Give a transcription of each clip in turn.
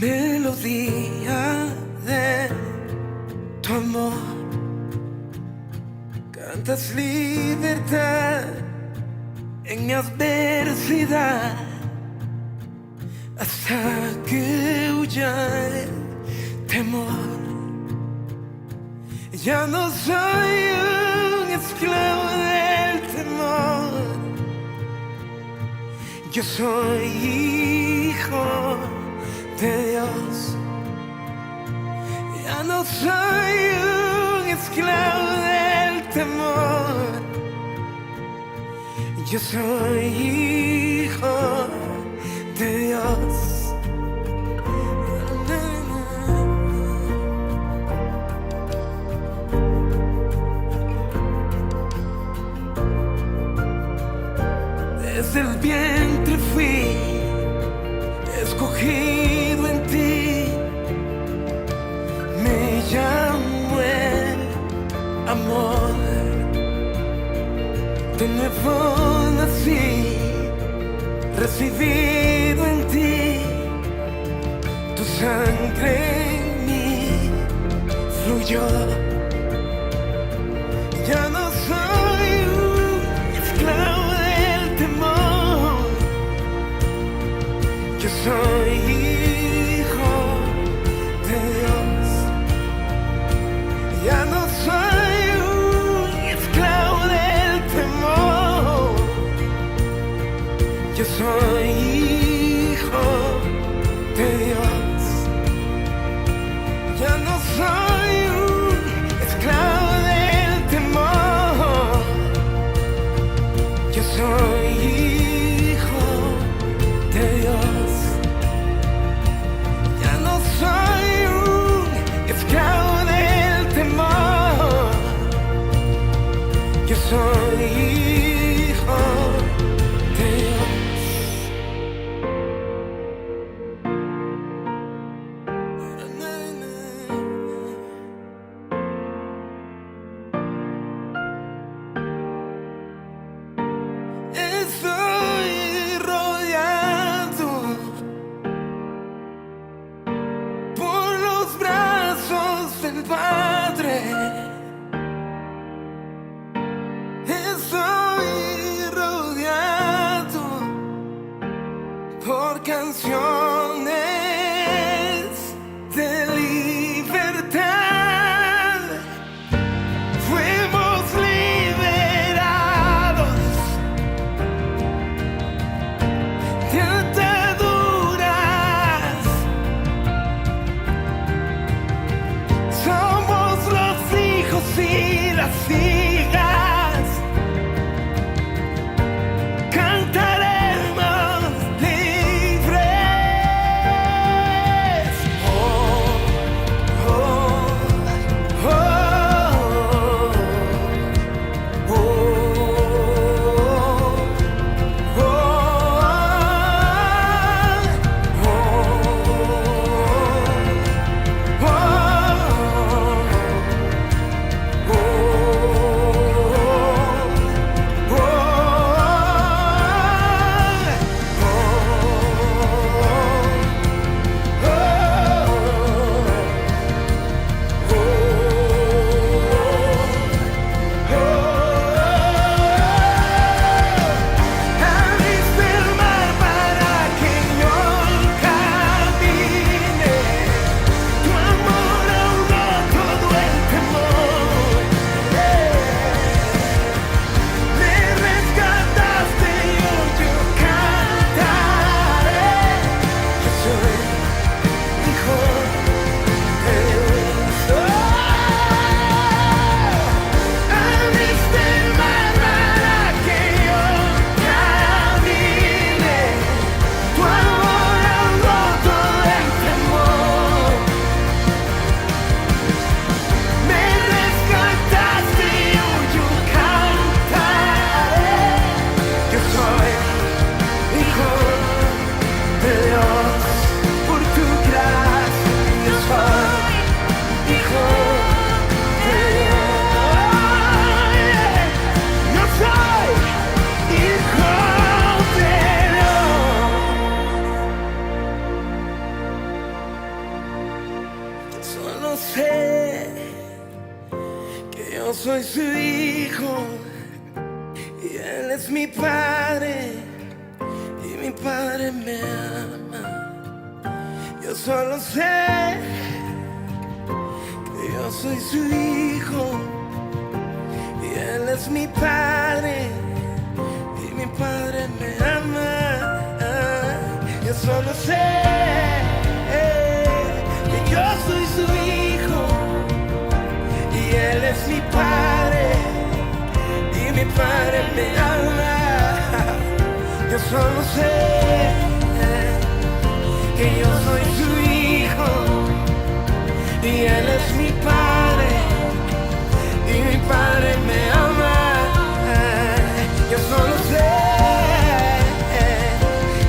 melodía de tu amor. Cantas libertad en mi adversidad, hasta que huya el temor. Ya no soy un esclavo del temor, yo soy hijo de Dios. Ya no soy un esclavo del temor, yo soy hijo de Dios. Desde el vientre fui escogido en ti, me llamo el amor. De nuevo nací, recibido en ti, tu sangre en mí fluyó. Ya no soy un esclavo del temor, yo soy hijo de Dios. Ya no soy un esclavo del temor, yo soy hijo de Dios. Ya no soy un esclavo del temor, yo soy hijo de Dios. Ya no soy un esclavo del temor, yo soy hijo de Dios. Estoy rodeado por los brazos del Padre. Estoy rodeado por canciones de libertad. Fuimos liberados de ataduras. Somos los hijos y las hijas. Cantaremos libres. solo sé que yo soy su hijo y Él es mi padre y mi padre me ama. Yo solo sé que yo soy su hijo y Él es mi padre y mi padre me ama. Yo solo sé que yo soy su hijo y Él es mi padre y mi padre me ama. Yo solo sé que yo soy su hijo y Él es mi padre y mi padre me ama. Yo solo sé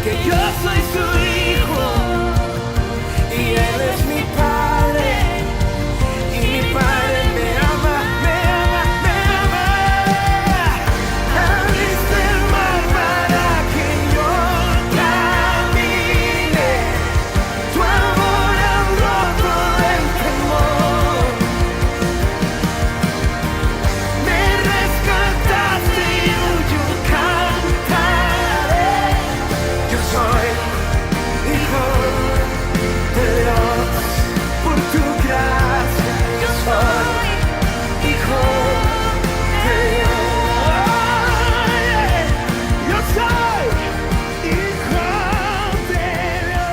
que yo soy su hijo y Él es mi padre y mi padre me ama, me ama, me ama. Abriste el mar para que yo camine, tu amor abrió todo el temor. Me rescataste y yo cantaré. Yo soy hijo de Dios por tu gracia. Yo soy hijo de Dios. Yo soy hijo de Dios.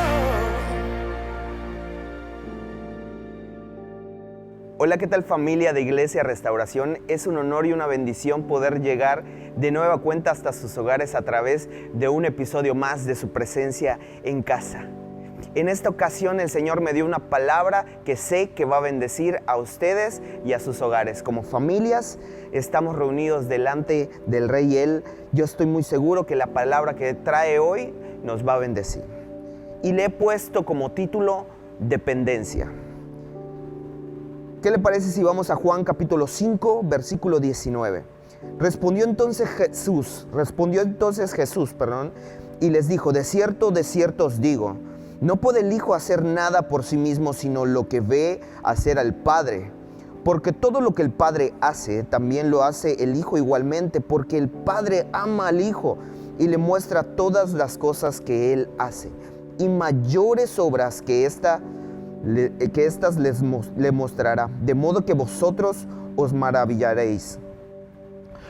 Hola, ¿qué tal familia de Iglesia Restauración? Es un honor y una bendición poder llegar de nueva cuenta hasta sus hogares a través de un episodio más de su presencia en casa. En esta ocasión el Señor me dio una palabra que sé que va a bendecir a ustedes y a sus hogares. Como familias estamos reunidos delante del Rey y Él. Yo estoy muy seguro que la palabra que trae hoy nos va a bendecir. Y le he puesto como título dependencia. ¿Qué le parece si vamos a Juan capítulo 5, versículo 19? Respondió entonces Jesús, y les dijo: de cierto os digo, no puede el Hijo hacer nada por sí mismo, sino lo que ve hacer al Padre. Porque todo lo que el Padre hace, también lo hace el Hijo igualmente, porque el Padre ama al Hijo y le muestra todas las cosas que Él hace. Y mayores obras que estas le mostrará, de modo que vosotros os maravillaréis.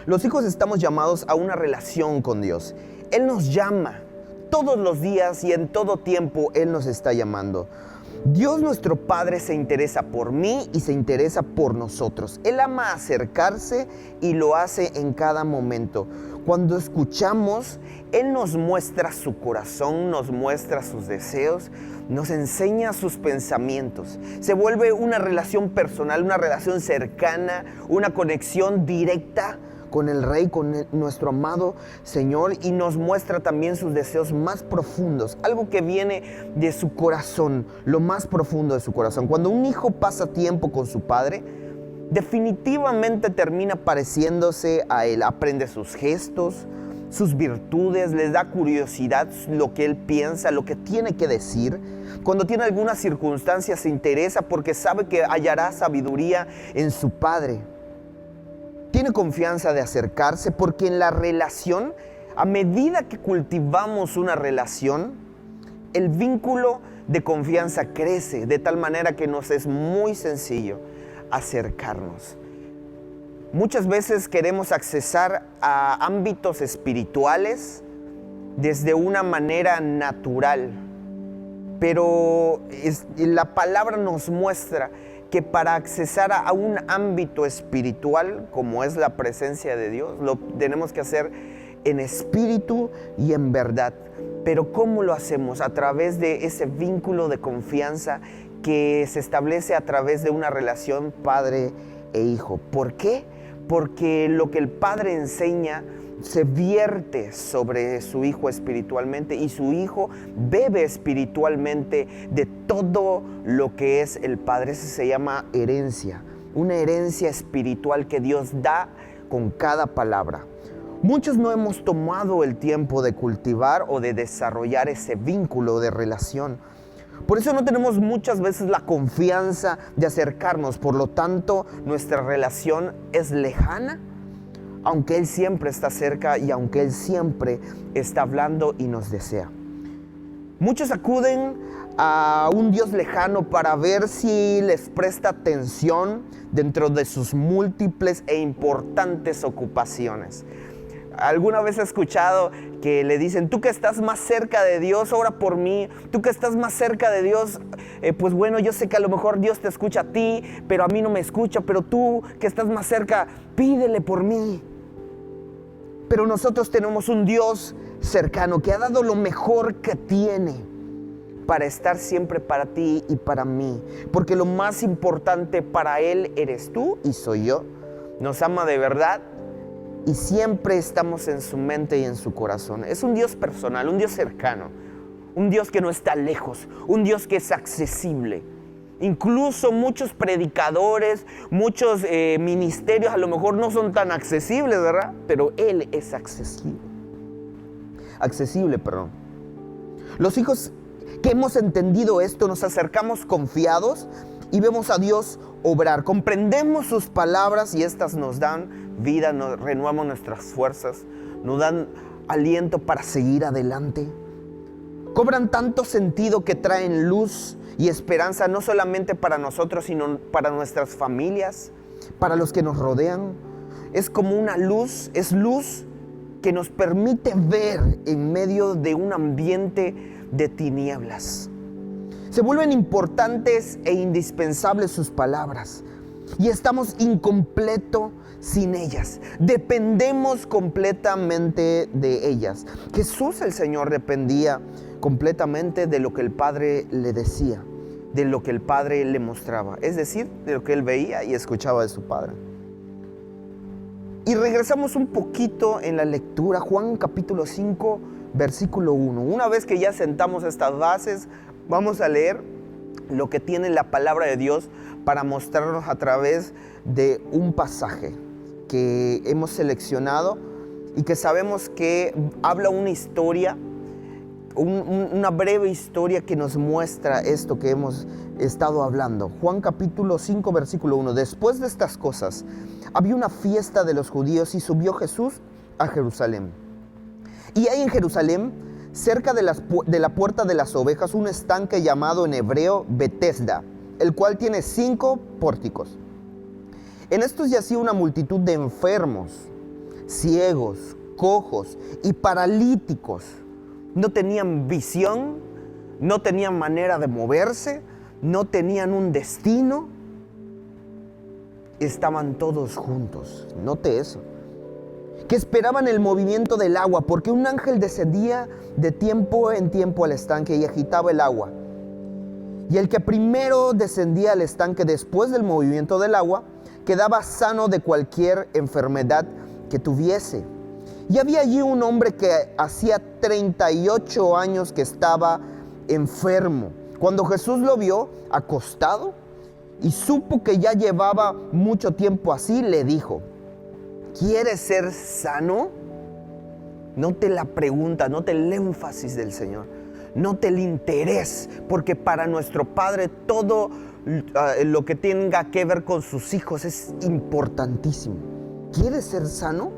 Los hijos estamos llamados a una relación con Dios. Él nos llama todos los días y en todo tiempo Él nos está llamando. Dios nuestro Padre se interesa por mí y se interesa por nosotros. Él ama acercarse y lo hace en cada momento. Cuando escuchamos, Él nos muestra su corazón, nos muestra sus deseos, nos enseña sus pensamientos. Se vuelve una relación personal, una relación cercana, una conexión directa con el Rey, con nuestro amado Señor, y nos muestra también sus deseos más profundos, algo que viene de su corazón, lo más profundo de su corazón. Cuando un hijo pasa tiempo con su padre, definitivamente termina pareciéndose a él, aprende sus gestos, sus virtudes, les da curiosidad lo que él piensa, lo que tiene que decir. Cuando tiene alguna circunstancia se interesa porque sabe que hallará sabiduría en su padre. Tiene confianza de acercarse porque en la relación, a medida que cultivamos una relación, el vínculo de confianza crece de tal manera que nos es muy sencillo acercarnos. Muchas veces queremos accesar a ámbitos espirituales desde una manera natural, pero la palabra nos muestra que para accesar a un ámbito espiritual, como es la presencia de Dios, lo tenemos que hacer en espíritu y en verdad. Pero ¿cómo lo hacemos? A través de ese vínculo de confianza que se establece a través de una relación padre e hijo. ¿Por qué? Porque lo que el padre enseña se vierte sobre su hijo espiritualmente y su hijo bebe espiritualmente de todo lo que es el padre. Eso se llama herencia, una herencia espiritual que Dios da con cada palabra. Muchos no hemos tomado el tiempo de cultivar o de desarrollar ese vínculo de relación. Por eso no tenemos muchas veces la confianza de acercarnos. Por lo tanto, nuestra relación es lejana, aunque Él siempre está cerca y aunque Él siempre está hablando y nos desea. Muchos acuden a un Dios lejano para ver si les presta atención dentro de sus múltiples e importantes ocupaciones. ¿Alguna vez he escuchado que le dicen: tú que estás más cerca de Dios, ora por mí? Tú que estás más cerca de Dios, pues bueno, yo sé que a lo mejor Dios te escucha a ti, pero a mí no me escucha. Pero tú que estás más cerca, pídele por mí. Pero nosotros tenemos un Dios cercano que ha dado lo mejor que tiene para estar siempre para ti y para mí. Porque lo más importante para Él eres tú y soy yo. Nos ama de verdad. Y siempre estamos en su mente y en su corazón. Es un Dios personal, un Dios cercano, un Dios que no está lejos, un Dios que es accesible. Incluso muchos predicadores, muchos ministerios a lo mejor no son tan accesibles, ¿verdad? Pero Él es accesible. Los hijos que hemos entendido esto, nos acercamos confiados y vemos a Dios obrar. Comprendemos sus palabras y estas nos dan vida, nos renuevamos nuestras fuerzas, nos dan aliento para seguir adelante. Cobran tanto sentido que traen luz y esperanza, no solamente para nosotros, sino para nuestras familias, para los que nos rodean. Es como una luz, es luz que nos permite ver en medio de un ambiente de tinieblas. Se vuelven importantes e indispensables sus palabras y estamos incompletos sin ellas. Dependemos completamente de ellas. Jesús, el Señor, dependía completamente de lo que el Padre le decía, de lo que el Padre le mostraba, es decir, de lo que Él veía y escuchaba de su Padre. Y regresamos un poquito en la lectura, Juan capítulo 5, versículo 1. Una vez que ya sentamos estas bases, vamos a leer lo que tiene la palabra de Dios para mostrarnos a través de un pasaje que hemos seleccionado y que sabemos que habla una historia, una breve historia que nos muestra esto que hemos estado hablando. Juan capítulo 5, versículo 1. Después de estas cosas, había una fiesta de los judíos y subió Jesús a Jerusalén. Y hay en Jerusalén, cerca de la puerta de las ovejas, un estanque llamado en hebreo Betesda, el cual tiene 5 pórticos. En estos yacía una multitud de enfermos, ciegos, cojos y paralíticos. No tenían visión, no tenían manera de moverse, no tenían un destino. Estaban todos juntos, note eso, que esperaban el movimiento del agua, porque un ángel descendía de tiempo en tiempo al estanque y agitaba el agua. Y el que primero descendía al estanque después del movimiento del agua, quedaba sano de cualquier enfermedad que tuviese. Y había allí un hombre que hacía 38 años que estaba enfermo. Cuando Jesús lo vio acostado y supo que ya llevaba mucho tiempo así, le dijo: ¿quieres ser sano? Note la pregunta, note el énfasis del Señor, note el interés, porque para nuestro Padre todo lo que tenga que ver con sus hijos es importantísimo. ¿Quieres ser sano?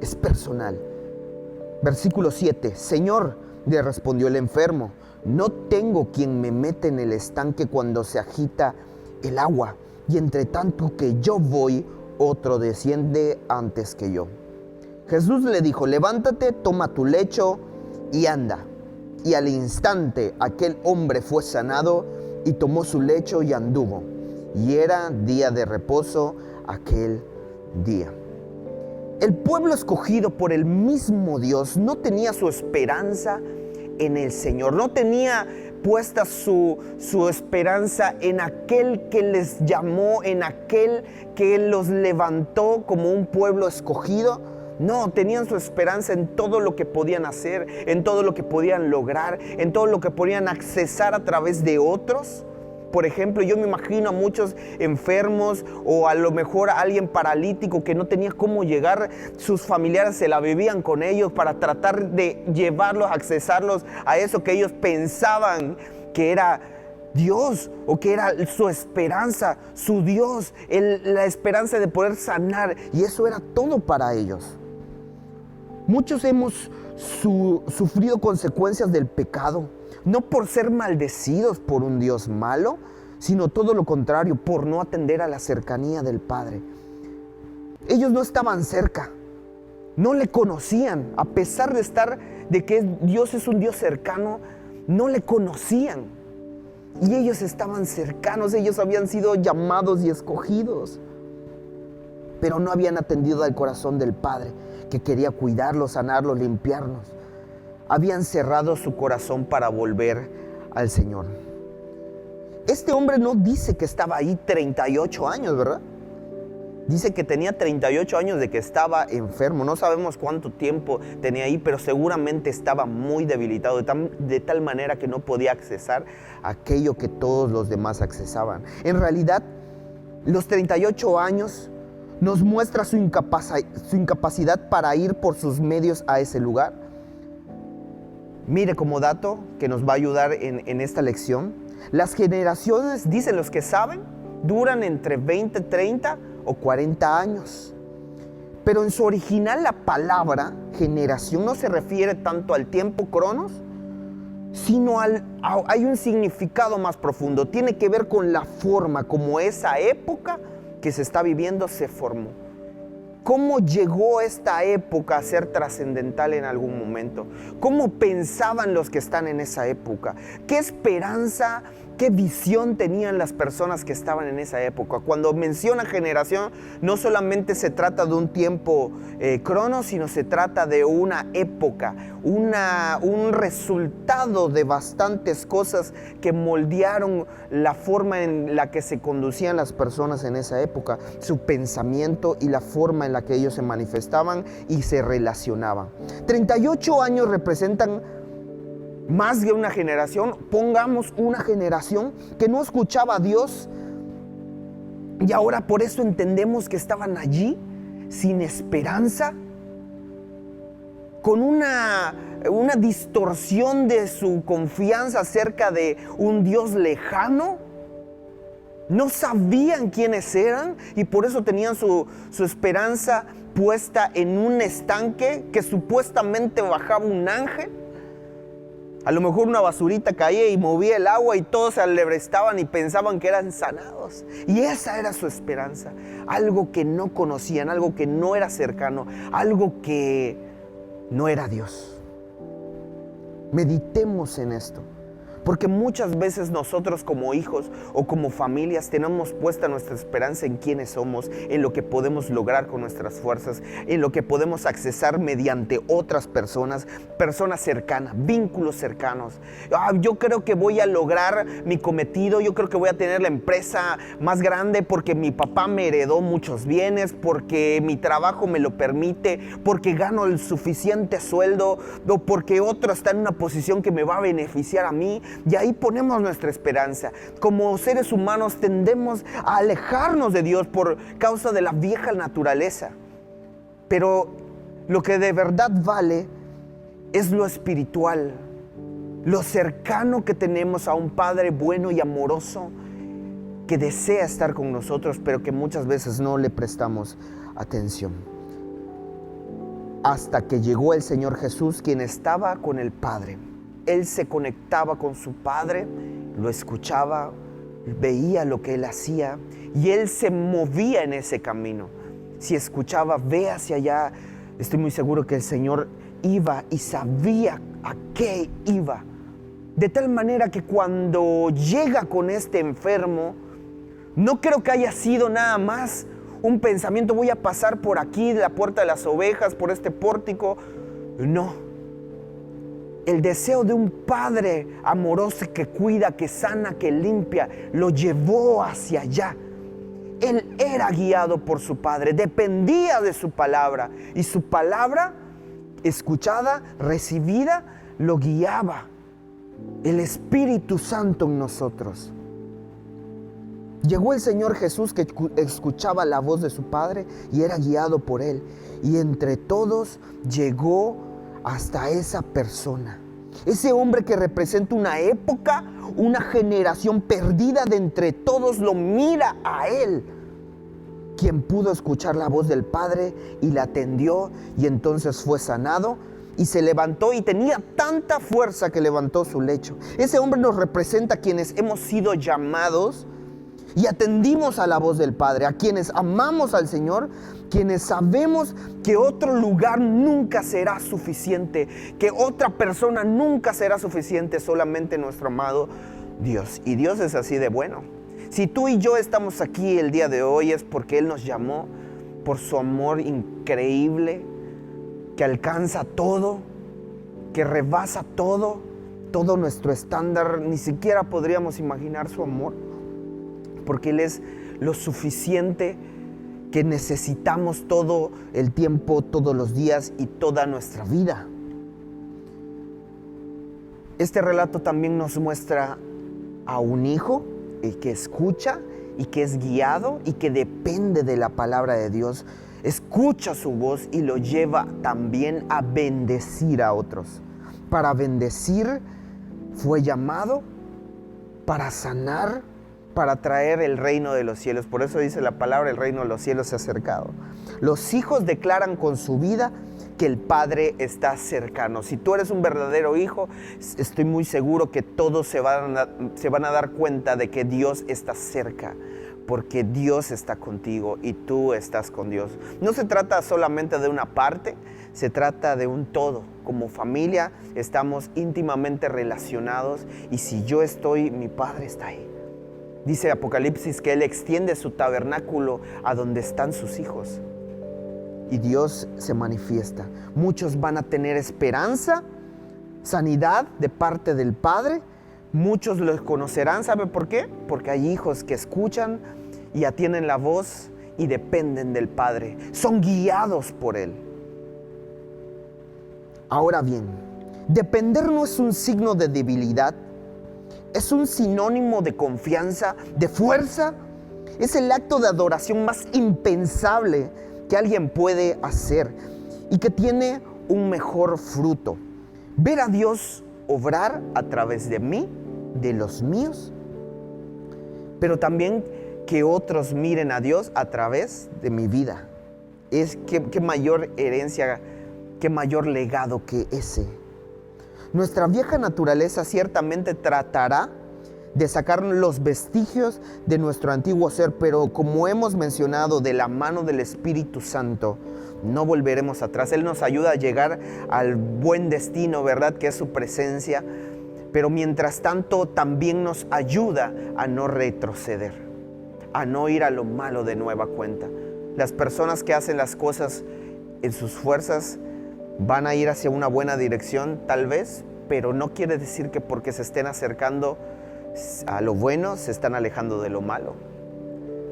Es personal. Versículo 7. Señor, le respondió el enfermo, no tengo quien me mete en el estanque cuando se agita el agua, y entre tanto que yo voy, otro desciende antes que yo. Jesús le dijo: levántate, toma tu lecho y anda. Y al instante aquel hombre fue sanado y tomó su lecho y anduvo. Y era día de reposo aquel día. El pueblo escogido por el mismo Dios no tenía su esperanza en el Señor, no tenía puesta su esperanza en aquel que les llamó, en aquel que los levantó como un pueblo escogido. No, tenían su esperanza en todo lo que podían hacer, en todo lo que podían lograr, en todo lo que podían accesar a través de otros. Por ejemplo, yo me imagino a muchos enfermos o a lo mejor a alguien paralítico que no tenía cómo llegar. Sus familiares se la vivían con ellos para tratar de llevarlos, accesarlos a eso que ellos pensaban que era Dios o que era su esperanza, su Dios, la esperanza de poder sanar, y eso era todo para ellos. Muchos hemos sufrido consecuencias del pecado, no por ser maldecidos por un Dios malo, sino todo lo contrario, por no atender a la cercanía del Padre. Ellos no estaban cerca, no le conocían, a pesar de que Dios es un Dios cercano, no le conocían. Y ellos estaban cercanos, ellos habían sido llamados y escogidos, pero no habían atendido al corazón del Padre, que quería cuidarlos, sanarlos, limpiarnos. Habían cerrado su corazón para volver al Señor. Este hombre no dice que estaba ahí 38 años, ¿verdad? Dice que tenía 38 años de que estaba enfermo. No sabemos cuánto tiempo tenía ahí, pero seguramente estaba muy debilitado, de tal manera que no podía accesar aquello que todos los demás accesaban. En realidad, los 38 años nos muestra su incapacidad para ir por sus medios a ese lugar. Mire, como dato que nos va a ayudar en esta lección, las generaciones, dicen los que saben, duran entre 20, 30 o 40 años. Pero en su original la palabra generación no se refiere tanto al tiempo cronos, sino hay un significado más profundo. Tiene que ver con la forma como esa época que se está viviendo se formó. ¿Cómo llegó esta época a ser trascendental en algún momento? ¿Cómo pensaban los que están en esa época? ¿Qué esperanza, qué visión tenían las personas que estaban en esa época? Cuando menciona generación, no solamente se trata de un tiempo crono, sino se trata de una época, un resultado de bastantes cosas que moldearon la forma en la que se conducían las personas en esa época, su pensamiento y la forma en la que ellos se manifestaban y se relacionaban. 38 años representan más de una generación. Pongamos una generación que no escuchaba a Dios, y ahora por eso entendemos que estaban allí sin esperanza, con una distorsión de su confianza acerca de un Dios lejano. No sabían quiénes eran y por eso tenían su esperanza puesta en un estanque que supuestamente bajaba un ángel. A lo mejor una basurita caía y movía el agua y todos se alebrestaban y pensaban que eran sanados. Y esa era su esperanza. Algo que no conocían, algo que no era cercano, algo que no era Dios. Meditemos en esto. Porque muchas veces nosotros como hijos o como familias tenemos puesta nuestra esperanza en quiénes somos, en lo que podemos lograr con nuestras fuerzas, en lo que podemos accesar mediante otras personas cercanas, vínculos cercanos. Yo creo que voy a lograr mi cometido, yo creo que voy a tener la empresa más grande porque mi papá me heredó muchos bienes, porque mi trabajo me lo permite, porque gano el suficiente sueldo o porque otro está en una posición que me va a beneficiar a mí. Y ahí ponemos nuestra esperanza. Como seres humanos tendemos a alejarnos de Dios por causa de la vieja naturaleza. Pero lo que de verdad vale es lo espiritual, lo cercano que tenemos a un Padre bueno y amoroso que desea estar con nosotros, pero que muchas veces no le prestamos atención. Hasta que llegó el Señor Jesús, quien estaba con el Padre. Él se conectaba con su Padre, lo escuchaba, veía lo que Él hacía y Él se movía en ese camino. Si escuchaba, ve hacia allá, estoy muy seguro que el Señor iba y sabía a qué iba. De tal manera que cuando llega con este enfermo, no creo que haya sido nada más un pensamiento, voy a pasar por aquí, de la puerta de las ovejas, por este pórtico. No. El deseo de un Padre amoroso que cuida, que sana, que limpia, lo llevó hacia allá. Él era guiado por su Padre, dependía de su palabra. Y su palabra, escuchada, recibida, lo guiaba. El Espíritu Santo en nosotros. Llegó el Señor Jesús que escuchaba la voz de su Padre y era guiado por Él. Y entre todos llegó hasta esa persona, ese hombre que representa una época, una generación perdida de entre todos lo mira a Él, quien pudo escuchar la voz del Padre y la atendió, y entonces fue sanado y se levantó y tenía tanta fuerza que levantó su lecho. Ese hombre nos representa a quienes hemos sido llamados y atendimos a la voz del Padre, a quienes amamos al Señor, quienes sabemos que otro lugar nunca será suficiente, que otra persona nunca será suficiente, solamente nuestro amado Dios. Y Dios es así de bueno. Si tú y yo estamos aquí el día de hoy es porque Él nos llamó por su amor increíble, que alcanza todo, que rebasa todo nuestro estándar. Ni siquiera podríamos imaginar su amor, porque Él es lo suficiente que necesitamos todo el tiempo, todos los días y toda nuestra vida. Este relato también nos muestra a un hijo que escucha y que es guiado y que depende de la palabra de Dios. Escucha su voz y lo lleva también a bendecir a otros. Para bendecir fue llamado, para sanar, para traer el reino de los cielos. Por eso dice la palabra, el reino de los cielos se ha acercado. Los hijos declaran con su vida que el Padre está cercano. Si tú eres un verdadero hijo, estoy muy seguro que todos se van a dar cuenta de que Dios está cerca, porque Dios está contigo y tú estás con Dios. No se trata solamente de una parte, se trata de un todo. Como familia estamos íntimamente relacionados, y si yo estoy, mi Padre está ahí. Dice Apocalipsis que Él extiende su tabernáculo a donde están sus hijos. Y Dios se manifiesta. Muchos van a tener esperanza, sanidad de parte del Padre. Muchos los conocerán. ¿Sabe por qué? Porque hay hijos que escuchan y atienden la voz y dependen del Padre. Son guiados por Él. Ahora bien, depender no es un signo de debilidad. Es un sinónimo de confianza, de fuerza. Es el acto de adoración más impensable que alguien puede hacer y que tiene un mejor fruto. Ver a Dios obrar a través de mí, de los míos, pero también que otros miren a Dios a través de mi vida. Qué mayor herencia, qué mayor legado que ese. Nuestra vieja naturaleza ciertamente tratará de sacar los vestigios de nuestro antiguo ser, pero como hemos mencionado, de la mano del Espíritu Santo, no volveremos atrás. Él nos ayuda a llegar al buen destino, ¿verdad? Que es su presencia, pero mientras tanto también nos ayuda a no retroceder, a no ir a lo malo de nueva cuenta. Las personas que hacen las cosas en sus fuerzas van a ir hacia una buena dirección, tal vez, pero no quiere decir que porque se estén acercando a lo bueno se están alejando de lo malo.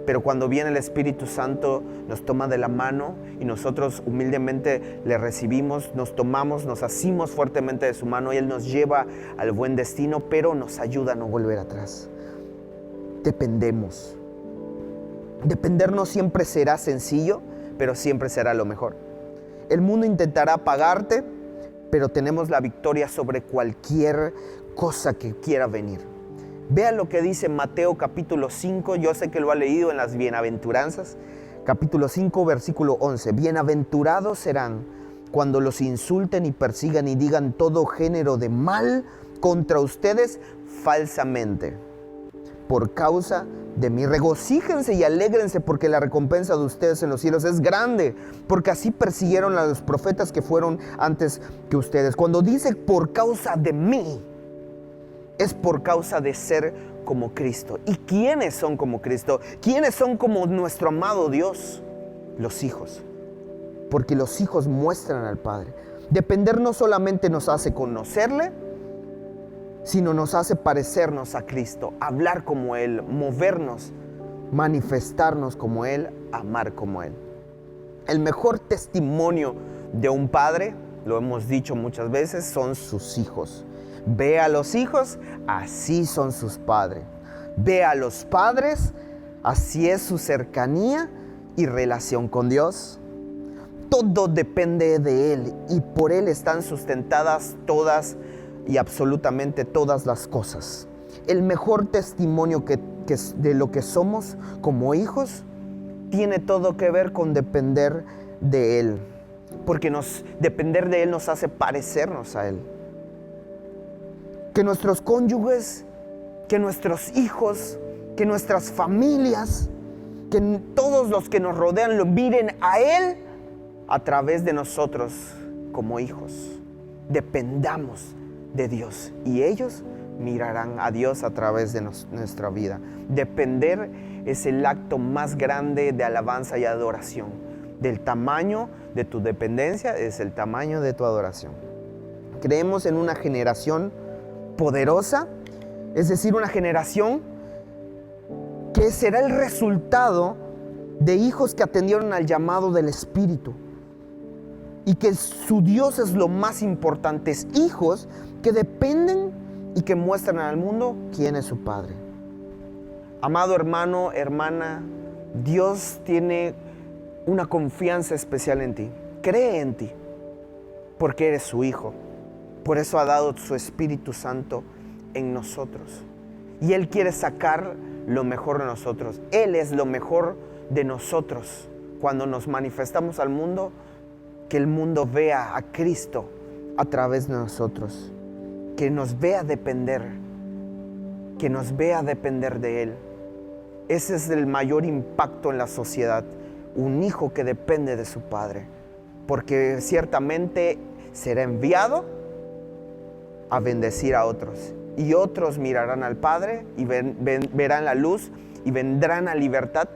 Pero cuando viene el Espíritu Santo, nos toma de la mano y nosotros humildemente le recibimos, nos tomamos, nos asimos fuertemente de su mano y Él nos lleva al buen destino, pero nos ayuda a no volver atrás. Dependemos. Depender no siempre será sencillo, pero siempre será lo mejor. El mundo intentará apagarte, pero tenemos la victoria sobre cualquier cosa que quiera venir. Vea lo que dice Mateo capítulo 5, yo sé que lo ha leído en las bienaventuranzas, capítulo 5, versículo 11. Bienaventurados serán cuando los insulten y persigan y digan todo género de mal contra ustedes falsamente. Por causa de mí, regocíjense y alégrense, porque la recompensa de ustedes en los cielos es grande, porque así persiguieron a los profetas que fueron antes que ustedes. Cuando dice por causa de mí, es por causa de ser como Cristo. ¿Y quiénes son como Cristo? ¿Quiénes son como nuestro amado Dios? Los hijos. Porque los hijos muestran al Padre. Depender no solamente nos hace conocerle, sino nos hace parecernos a Cristo, hablar como Él, movernos, manifestarnos como Él, amar como Él. El mejor testimonio de un padre, lo hemos dicho muchas veces, son sus hijos. Ve a los hijos, así son sus padres. Ve a los padres, así es su cercanía y relación con Dios. Todo depende de Él y por Él están sustentadas todas y absolutamente todas las cosas. el mejor testimonio de lo que somos como hijos tiene todo que ver con depender de Él. Porque depender de Él nos hace parecernos a Él. Que nuestros cónyuges, que nuestros hijos, que nuestras familias, que todos los que nos rodean lo miren a Él a través de nosotros como hijos. Dependamos de Dios y ellos mirarán a Dios a través de nuestra vida. Depender es el acto más grande de alabanza y adoración. Del tamaño de tu dependencia es el tamaño de tu adoración. Creemos en una generación poderosa, es decir, una generación que será el resultado de hijos que atendieron al llamado del Espíritu y que su Dios es lo más importante. Es hijos que dependen y que muestran al mundo quién es su Padre. Amado hermano, hermana, Dios tiene una confianza especial en ti. Cree en ti porque eres su hijo. Por eso ha dado su Espíritu Santo en nosotros. Y Él quiere sacar lo mejor de nosotros. Él es lo mejor de nosotros. Cuando nos manifestamos al mundo, que el mundo vea a Cristo a través de nosotros. Que nos vea depender. Que nos vea depender de Él. Ese es el mayor impacto en la sociedad. Un hijo que depende de su padre. Porque ciertamente será enviado a bendecir a otros. Y otros mirarán al Padre y verán la luz y vendrán a libertad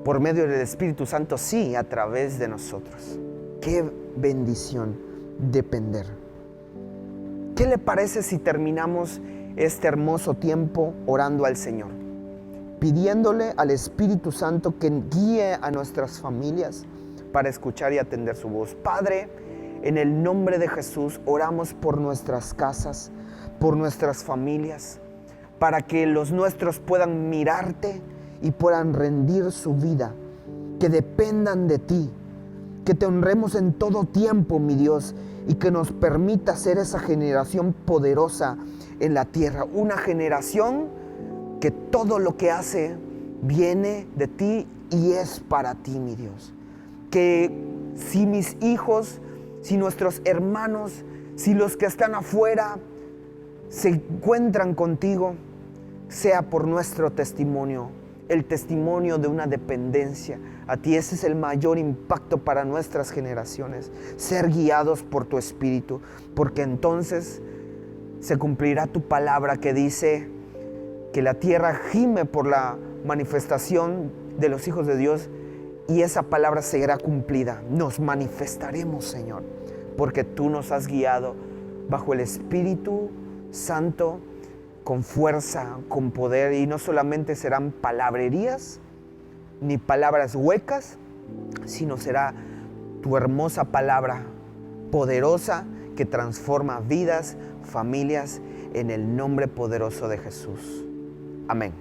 por medio del Espíritu Santo, sí, a través de nosotros. Qué bendición depender. ¿Qué le parece si terminamos este hermoso tiempo orando al Señor? Pidiéndole al Espíritu Santo que guíe a nuestras familias para escuchar y atender su voz. Padre, en el nombre de Jesús oramos por nuestras casas, por nuestras familias, para que los nuestros puedan mirarte y puedan rendir su vida, que dependan de ti, que te honremos en todo tiempo, mi Dios, y que nos permita ser esa generación poderosa en la tierra, una generación que todo lo que hace viene de ti y es para ti, mi Dios. Que si mis hijos, si nuestros hermanos, si los que están afuera se encuentran contigo, sea por nuestro testimonio, el testimonio de una dependencia a ti. Ese es el mayor impacto para nuestras generaciones, ser guiados por tu Espíritu, porque entonces se cumplirá tu palabra que dice que la tierra gime por la manifestación de los hijos de Dios, y esa palabra será cumplida. Nos manifestaremos, Señor, porque tú nos has guiado bajo el Espíritu Santo, con fuerza, con poder, y no solamente serán palabrerías ni palabras huecas, sino será tu hermosa palabra poderosa que transforma vidas, familias, en el nombre poderoso de Jesús. Amén.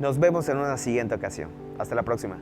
Nos vemos en una siguiente ocasión. Hasta la próxima.